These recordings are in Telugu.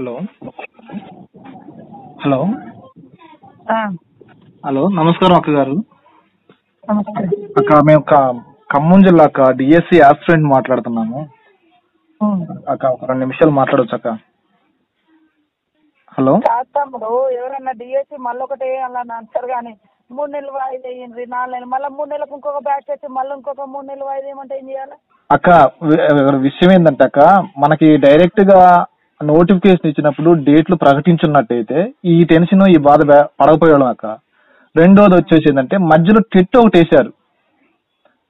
హలో హలో ఆ, హలో నమస్కారం అక్క గారు. నమస్తే. అక్క మేము ఖమ్మం జిల్లా అక్క డిఎస్సి ఆస్పిరెంట్ మాట్లాడుతున్నాము. ఉమ్. అక్క ఒక 2 నిమిషాలు మాట్లాడవచ్చు అక్క? హలో కాదు తమ్ముడు, ఎవరన్నా డిఎస్సి మళ్ళొకటి అలా అంటారు కానీ 3 నెలలు వాయిదా వేయండి, 4 నెలలు, మళ్ళీ 3 నెలలకు ఇంకొక బ్యాచ్ వచ్చి మళ్ళీ ఇంకొక 3 నెలలు వాయిదా వేయమంటే ఏం చేయాలి? అక్క విషయం ఏంటంటే అక్క, మనకి డైరెక్ట్ గా నోటిఫికేషన్ ఇచ్చినప్పుడు డేట్లు ప్రకటించున్నట్టయితే ఈ టెన్షన్ ఈ బాధ పడకపోయాడు అక్క. రెండోది వచ్చేసి ఏంటంటే మధ్యలో టెట్ ఒకటి వేసారు.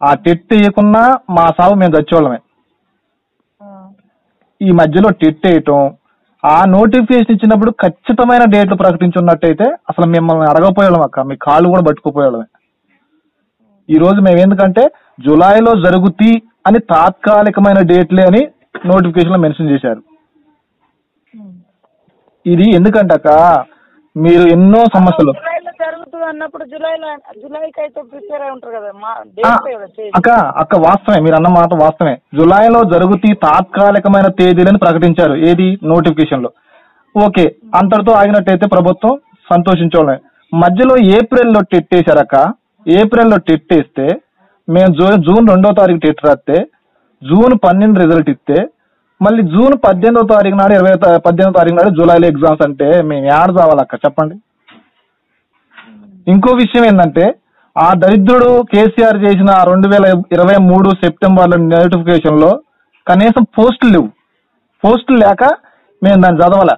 ఆ టెట్ వేయకున్నా మా సాగు మేము చచ్చేవాళ్ళమే. ఆ, ఈ మధ్యలో టెట్ వేయటం, ఆ నోటిఫికేషన్ ఇచ్చినప్పుడు ఖచ్చితమైన డేట్లు ప్రకటించున్నట్టయితే అసలు మిమ్మల్ని అడగపోయాం అక్క, మీ కాళ్ళు కూడా పట్టుకుపోయాడమే. ఈ రోజు మేము ఎందుకంటే జులైలో జరుగుతాయి అని తాత్కాలికమైన డేట్లే అని నోటిఫికేషన్ లో మెన్షన్ చేశారు. ఉమ్. ఇది ఎందుకంటే అక్క, మీరు ఎన్నో సమస్యలు జులైలో జరుగుతుంది అన్నప్పుడు జులైకి అయితే ప్రిపేర్ అయి ఉంటారు కదా, మా డేట్ వచ్చేది. అక్క వాస్తవమే, మీరు అన్న మాట వాస్తవమే. జులైలో జరుగుతాయి తాత్కాలికమైన తేదీలని ప్రకటించారు ఏది నోటిఫికేషన్ లో. ఓకే, అంతటితో ఆగినట్టయితే ప్రభుత్వం సంతోషించోళ్ళమే. మధ్యలో ఏప్రిల్లో టెట్ వేశారక్క. ఏప్రిల్లో టెట్ వేస్తే మేము జూన్ 2వ తారీఖు టెట్ రాస్తే జూన్ 12 రిజల్ట్ ఇస్తే మళ్ళీ జూన్ 18వ తారీఖు నాడు 18వ తారీఖు నాడు జూలైలో ఎగ్జామ్స్ అంటే మేము ఏడ చావాలక్క చెప్పండి? ఇంకో విషయం ఏంటంటే ఆ దరిద్రుడు కేసీఆర్ చేసిన 2023 సెప్టెంబర్లో నోటిఫికేషన్ లో కనీసం పోస్టులు లేవు. పోస్టులు లేక మేము దాన్ని చదవాల.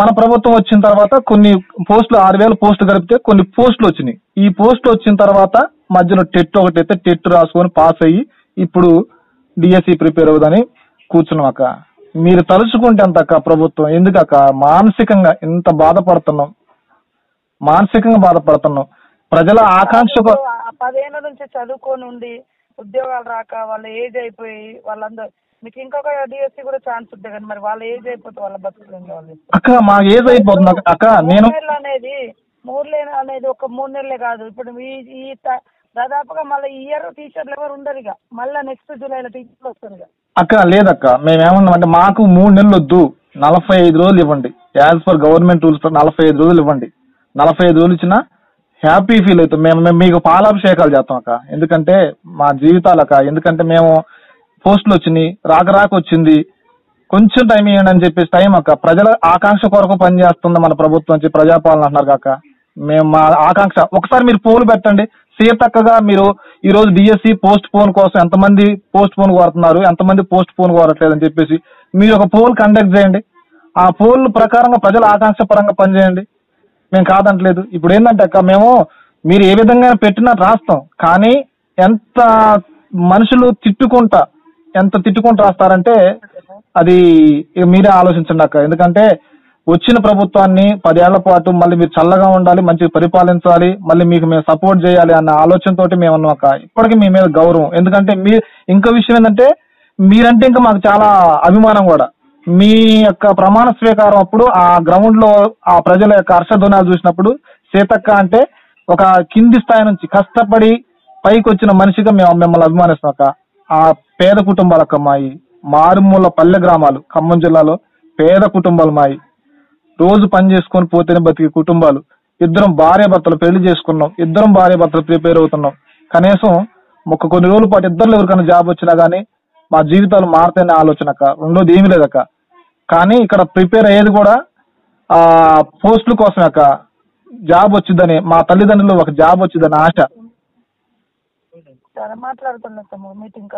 మన ప్రభుత్వం వచ్చిన తర్వాత కొన్ని పోస్టులు 6,000 పోస్టులు కలిపితే కొన్ని పోస్టులు వచ్చినాయి. ఈ పోస్టులు వచ్చిన తర్వాత మధ్యలో టెట్ ఒకటి అయితే టెట్ రాసుకొని పాస్ అయ్యి ఇప్పుడు డిఎస్సి ప్రిపేర్ అవుదని కూర్చున్నాం అక్క. మీరు తలుచుకుంటే అంత అక్క ప్రభుత్వం ఎందుకక్క మానసికంగా ఇంత బాధపడుతున్నాం, ప్రజల ఆకాంక్ష. 10 ఏళ్ళ నుంచి చదువుకొని ఉండి ఉద్యోగాలు రాక వాళ్ళ ఏజ్ అయిపోయి వాళ్ళందరూ మీకు ఇంకొక డిఎస్సి కూడా ఛాన్స్ ఉంటుంది కానీ మరి వాళ్ళ ఏజ్ అయిపోతే వాళ్ళ బతుకులు వాళ్ళు అక్క మా ఏజ్ అయిపోతుంది అక్క. నేను 3 నెలలు అనేది 3 నెలలు అనేది ఒక 3 నెలలే కాదు. ఇప్పుడు ఈ దాదాపుగా మళ్ళీ ఈ ఇయర్ టీచర్లు ఎవరు ఉండరు, ఇక మళ్ళీ నెక్స్ట్ జూలైలో టీచర్లు వస్తారు ఇక. అక్క లేదక్క, మేమేమన్నామంటే మాకు 3 నెలలు వద్దు, 45 రోజులు ఇవ్వండి. యాజ్ పర్ గవర్నమెంట్ రూల్స్ 45 రోజులు ఇవ్వండి. 45 రోజులు ఇచ్చినా హ్యాపీ ఫీల్ అవుతాం. మేము మీకు పాలాభిషేకాలు చేస్తాం అక్క. ఎందుకంటే మా జీవితాలు అక్క, ఎందుకంటే మేము పోస్టులు వచ్చినాయి, రాక వచ్చింది, కొంచెం టైం ఇవ్వండి అని చెప్పేసి టైం అక్క. ప్రజల ఆకాంక్ష కొరకు పనిచేస్తుంది మన ప్రభుత్వం నుంచి, ప్రజాపాలన అంటున్నారు కాక. మేము మా ఆకాంక్ష ఒకసారి మీరు పోలు పెట్టండి. సీతక్కగా మీరు ఈ రోజు డిఎస్సి పోస్ట్ పోన్ కోసం ఎంతమంది పోస్ట్ పోన్ కోరుతున్నారు, ఎంతమంది పోస్ట్ పోన్ కోరట్లేదు అని చెప్పేసి మీరు ఒక పోల్ కండక్ట్ చేయండి. ఆ పోల్ ప్రకారంగా ప్రజల ఆకాంక్ష పరంగా పనిచేయండి. మేము కాదంటలేదు. ఇప్పుడు ఏంటంటే అక్క, మేము మీరు ఏ విధంగా పెట్టినా రాస్తాం, కానీ ఎంత మనుషులు ఎంత తిట్టుకుంటూ రాస్తారంటే అది మీరే ఆలోచించండి అక్క. ఎందుకంటే వచ్చిన ప్రభుత్వాన్ని 10 ఏళ్ల పాటు మళ్ళీ మీరు చల్లగా ఉండాలి, మంచిగా పరిపాలించాలి, మళ్ళీ మీకు మేము సపోర్ట్ చేయాలి అన్న ఆలోచనతోటి మేము ఉన్నాం అక్క. ఇప్పటికీ మీ మీద గౌరవం. ఎందుకంటే ఇంకో విషయం ఏంటంటే మీరంటే ఇంకా మాకు చాలా అభిమానం కూడా. మీ యొక్క ప్రమాణ స్వీకారం అప్పుడు ఆ గ్రౌండ్ లో ఆ ప్రజల యొక్క హర్షధ్వనాలు చూసినప్పుడు సీతక్క అంటే ఒక కింది స్థాయి నుంచి కష్టపడి పైకి వచ్చిన మనిషిగా మేము మిమ్మల్ని అభిమానిస్తాం అక్క. ఆ పేద కుటుంబాలక్క మాయి, మారుమూల పల్లె గ్రామాలు, ఖమ్మం జిల్లాలో పేద కుటుంబాలు మాయి, రోజు పని చేసుకొని పోతేనే బతికే కుటుంబాలు. ఇద్దరం భార్యాభర్తలు పెళ్లి చేసుకున్నాం, ఇద్దరం భార్యాభర్తలు ప్రిపేర్ అవుతున్నాం. కనీసం కొన్ని రోజుల పాటు ఇద్దరు ఎవరికైనా జాబ్ వచ్చినా గానీ మా జీవితాలు మారుతాయనే ఆలోచన అక్క. రెండోది ఏమీ లేదక్క. కానీ ఇక్కడ ప్రిపేర్ అయ్యేది కూడా ఆ పోస్టుల కోసం అక్క. జాబ్ వచ్చిందని మా తల్లిదండ్రులు ఒక జాబ్ వచ్చిందని ఆశ. సరే మాట్లాడుతున్నా మీటింగ్